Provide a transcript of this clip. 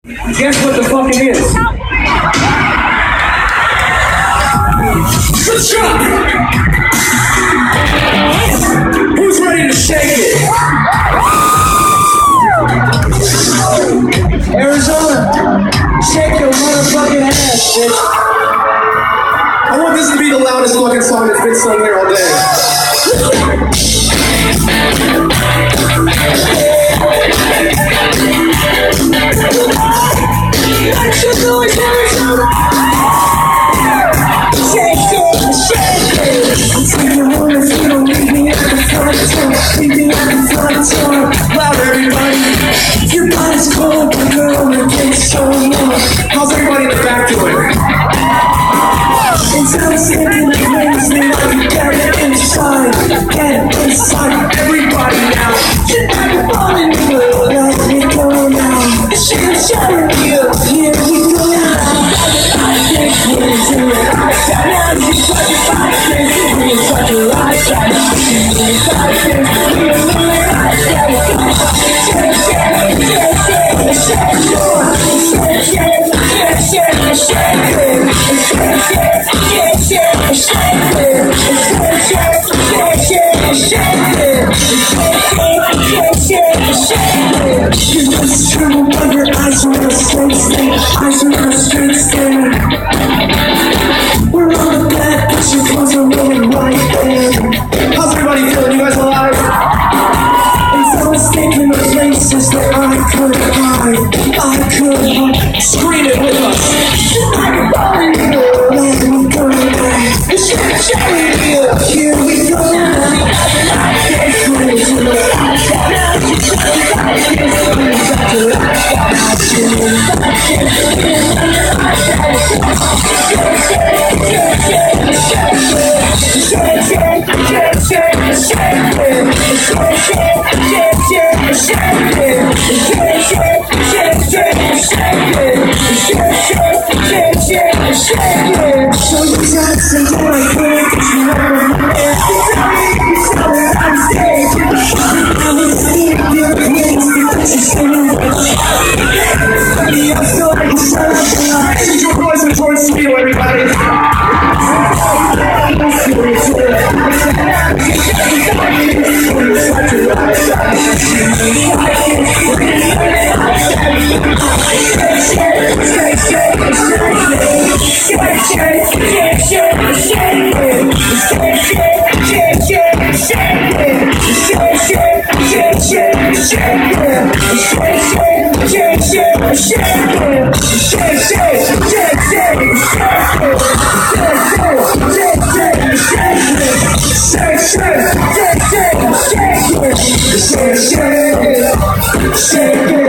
Guess what the fuck it is? Good shot! Who's ready to shake it? Arizona, shake your motherfucking ass, bitch. I want this to be the loudest fucking song that's been sung here all day. Make some noise, Arizona! Shake it, shake it. I'm taking one if you don't leave me at the front door. Leave me at the front door. Loud, everybody. Your body's cold, but girl, it gets so warm. How's everybody in the back doing? Instead of sticking the place, they like to get it inside. Get it inside. Everybody now. Get back and fall in the world. Let me go now. Shake, shake, here we go now. I think we're doing it. I got now. You fucking fight this. We're fucking right back. We're fighting. We're moving right back. Shake, shake, shake, shake, shake, shake, shake, shake, shake, you just tremble when your eyes are on a straight stare. Eyes are on a straight stare. We're on the bed, but your clothes are rolling right there. How's everybody feeling? You guys alive? And so I was thinking of places that I could hide. I could hide. Scream it with us. Let me go now. Here we go now. So you got some more I can't get you out of my head. So I'm staying. I was seeing your hands because you're standing there. I'm so excited. This is your voice and towards you, everybody. Shake it.